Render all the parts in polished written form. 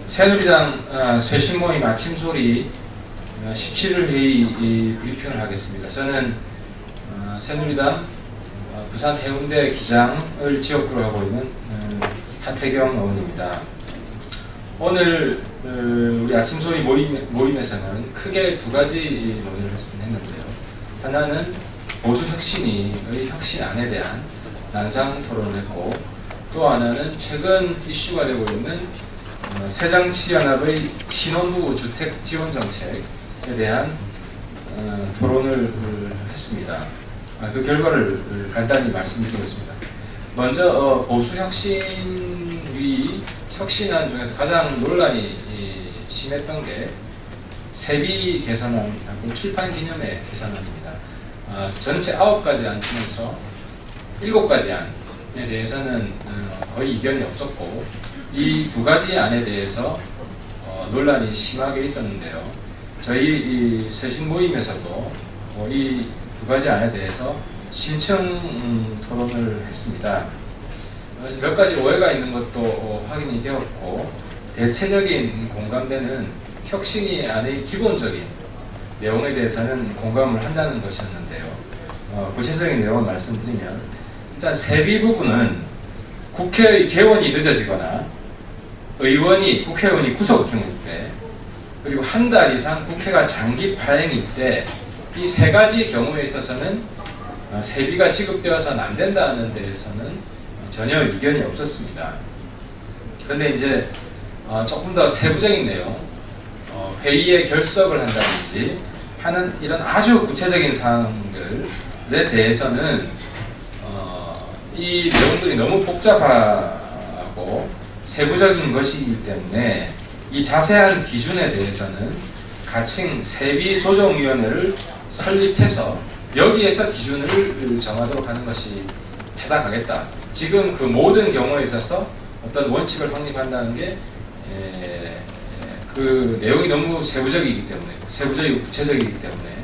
새누리당 쇄신모임 아침소리 17일 회의 브리핑을 하겠습니다. 저는 새누리당 부산 해운대 기장을 지역구로 하고 있는 하태경 의원입니다. 오늘 우리 아침소리 모임에서는 크게 두 가지 논의를 했는데요. 하나는 보수혁신위의 혁신안에 대한 난상 토론을 했고, 또 하나는 최근 이슈가 되고 있는 새정치연합의 신혼부부 주택 지원 정책에 대한 토론을 했습니다. 그 결과를 간단히 말씀드리겠습니다. 먼저 보수혁신위 혁신안 중에서 가장 논란이 심했던 게 세비 개선안하고 출판기념회 개선안입니다. 전체 9가지 안 중에서 7가지 안에 대해서는 거의 이견이 없었고, 이 두 가지 안에 대해서 논란이 심하게 있었는데요. 저희 이 쇄신 모임에서도 이 두 가지 안에 대해서 심층 토론을 했습니다. 몇 가지 오해가 있는 것도 확인이 되었고, 대체적인 공감대는 혁신이 안의 기본적인 내용에 대해서는 공감을 한다는 것이었는데요. 구체적인 내용을 말씀드리면, 일단 세비 부분은 국회의 개원이 늦어지거나 국회의원이 구속 중일 때, 그리고 한 달 이상 국회가 장기 파행일 때, 이 세 가지 경우에 있어서는 세비가 지급되어서는 안 된다는 데에서는 전혀 이견이 없었습니다. 그런데 이제 조금 더 세부적인 내용, 회의에 결석을 한다든지 하는 이런 아주 구체적인 사항들에 대해서는 이 내용들이 너무 복잡하고 세부적인 것이기 때문에 이 자세한 기준에 대해서는 가칭 세비조정위원회를 설립해서 여기에서 기준을 정하도록 하는 것이 타당하겠다. 지금 그 모든 경우에 있어서 어떤 원칙을 확립한다는 게 그 내용이 너무 세부적이기 때문에, 세부적이고 구체적이기 때문에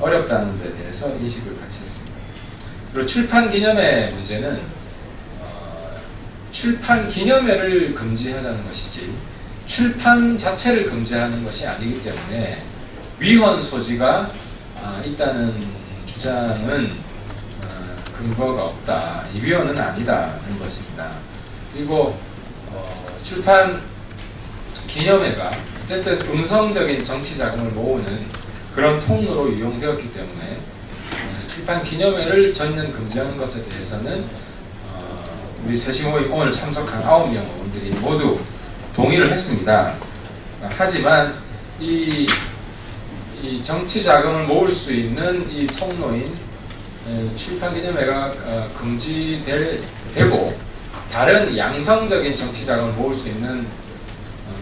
어렵다는 데 대해서 인식을 같이 했습니다. 그리고 출판 기념회 문제는 출판 기념회를 금지하자는 것이지 출판 자체를 금지하는 것이 아니기 때문에 위헌 소지가 있다는 주장은 근거가 없다. 이 위헌은 아니다는 것입니다. 그리고 출판 기념회가 어쨌든 음성적인 정치 자금을 모으는 그런 통로로 이용되었기 때문에 출판 기념회를 전면 금지하는 것에 대해서는 우리 쇄신모임 오늘 참석한 9명 의원들이 모두 동의를 했습니다. 하지만 이 정치 자금을 모을 수 있는 이 통로인 출판 기념회가 금지되고 다른 양성적인 정치 자금을 모을 수 있는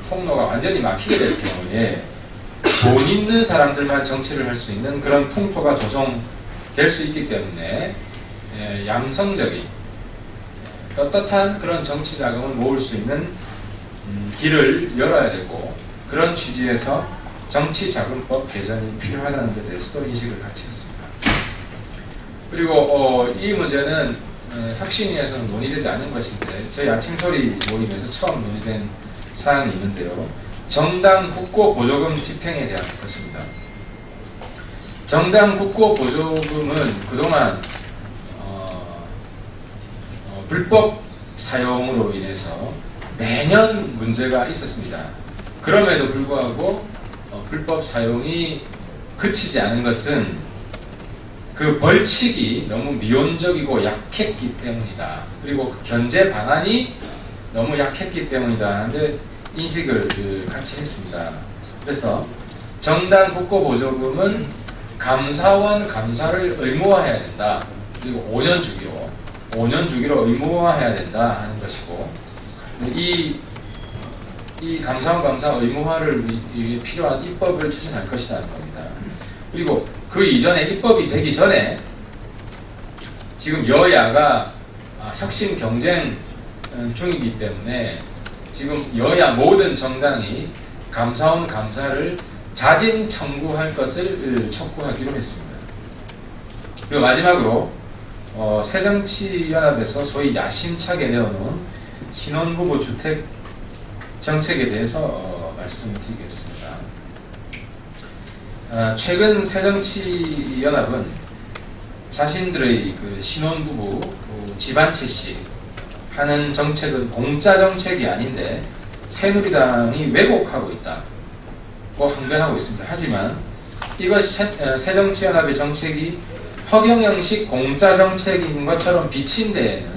통로가 완전히 막히게 될 경우에 돈 있는 사람들만 정치를 할 수 있는 그런 풍토가 조성될 수 있기 때문에 양성적인 떳떳한 그런 정치 자금을 모을 수 있는 길을 열어야 되고, 그런 취지에서 정치자금법 개정이 필요하다는 데 대해서도 인식을 같이 했습니다. 그리고 이 문제는 혁신위에서는 논의되지 않은 것인데 저희 아침소리 모임에서 처음 논의된 사항이 있는데요. 정당 국고 보조금 집행에 대한 것입니다. 정당 국고 보조금은 그동안 불법 사용으로 인해서 매년 문제가 있었습니다. 그럼에도 불구하고 불법 사용이 그치지 않은 것은 그 벌칙이 너무 미온적이고 약했기 때문이다. 그리고 그 견제 방안이 너무 약했기 때문이다 하는데 인식을 같이 했습니다. 그래서 정당 국고 보조금은 감사원 감사를 의무화해야 된다. 그리고 5년 주기로 의무화해야 된다 하는 것이고, 이 감사원 감사 의무화를 위해 필요한 입법을 추진할 것이라는 겁니다. 그리고 그 이전에 입법이 되기 전에 지금 여야가 혁신 경쟁 중이기 때문에 지금 여야 모든 정당이 감사원 감사를 자진 청구할 것을 촉구하기로 했습니다. 그리고 마지막으로 새정치연합에서 소위 야심차게 내어놓은 신혼부부 주택 정책에 대해서 말씀을 드리겠습니다. 최근 새정치연합은 자신들의 그 신혼부부 집안채식 하는 정책은 공짜 정책이 아닌데 새누리당이 왜곡하고 있다고 항변하고 있습니다. 하지만 이것이 새정치연합의 정책이 허경영식 공짜 정책인 것처럼 비친 데에는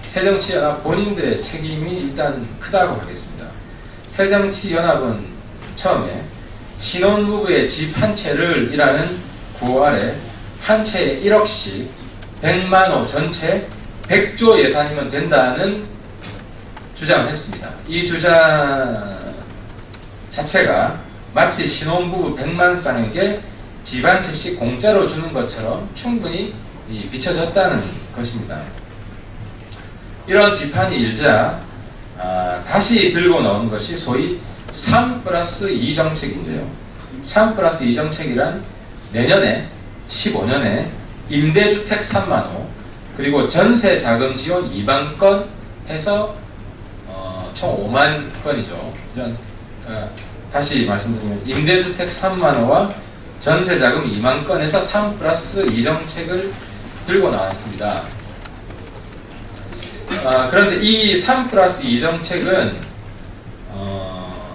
새정치연합 본인들의 책임이 일단 크다고 하겠습니다. 새정치연합은 처음에 신혼부부의 집 한 채를 이라는 구호 아래 한 채에 1억씩 100만 호 전체 100조 예산이면 된다는 주장을 했습니다. 이 주장 자체가 마치 신혼부부 100만 쌍에게 집 한 채씩 공짜로 주는 것처럼 충분히 비춰졌다는 것입니다. 이런 비판이 일자 다시 들고 나온 것이 소위 3+2 정책인데요. 3+2 정책이란 내년에 15년에 임대주택 3만호 그리고 전세 자금 지원 2만 건 해서 총 5만 건이죠. 다시 말씀드리면 임대주택 3만호와 전세 자금 2만 건에서 3+2 정책을 들고 나왔습니다. 그런데 이 3+2 정책은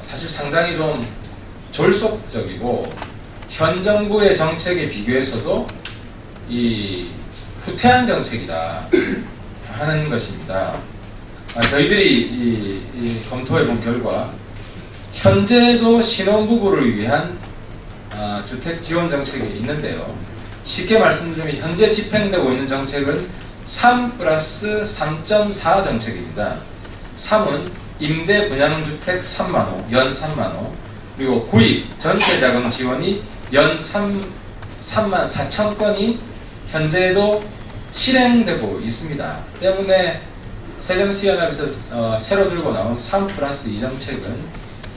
사실 상당히 좀 졸속적이고 현 정부의 정책에 비교해서도 이 후퇴한 정책이다 하는 것입니다. 저희들이 검토해 본 결과 현재도 신혼부부를 위한 주택 지원 정책이 있는데요. 쉽게 말씀드리면 현재 집행되고 있는 정책은 3+3.4 정책입니다. 3은 임대 분양주택 3만호, 연 3만호, 그리고 구입 전세자금 지원이 연 3만 4천 건이 현재도 실행되고 있습니다. 때문에 새정치연합에서 새로 들고 나온 3+2 정책은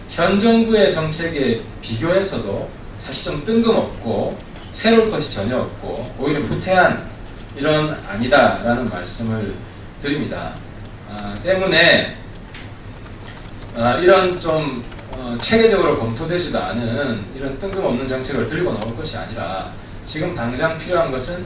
현 정부의 정책에 비교해서도 사실 좀 뜬금없고 새로울 것이 전혀 없고 오히려 후퇴한 이런 아니다라는 말씀을 드립니다. 때문에 이런 좀 체계적으로 검토되지도 않은 이런 뜬금없는 정책을 들고 나올 것이 아니라 지금 당장 필요한 것은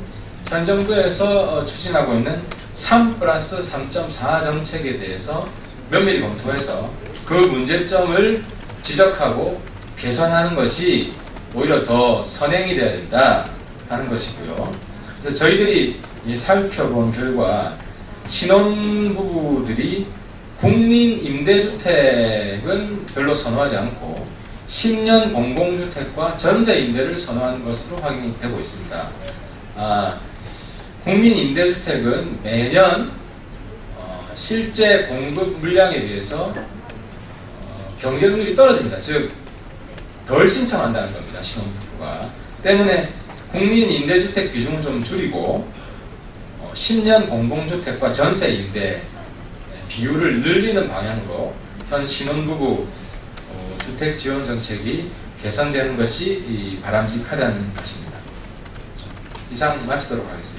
현 정부에서 추진하고 있는 3+3.4 정책에 대해서 면밀히 검토해서 그 문제점을 지적하고 개선하는 것이 오히려 더 선행이 되어야 된다 하는 것이고요. 그래서 저희들이 살펴본 결과 신혼부부들이 국민 임대주택은 별로 선호하지 않고 10년 공공주택과 전세 임대를 선호하는 것으로 확인이 되고 있습니다. 국민 임대주택은 매년 실제 공급 물량에 비해서 경쟁률이 떨어집니다. 즉 덜 신청한다는 겁니다. 신혼부부가. 때문에 국민 임대주택 비중을 좀 줄이고 10년 공공주택과 전세 임대 비율을 늘리는 방향으로 현 신혼부부 주택 지원 정책이 개선되는 것이 바람직하다는 것입니다. 이상 마치도록 하겠습니다.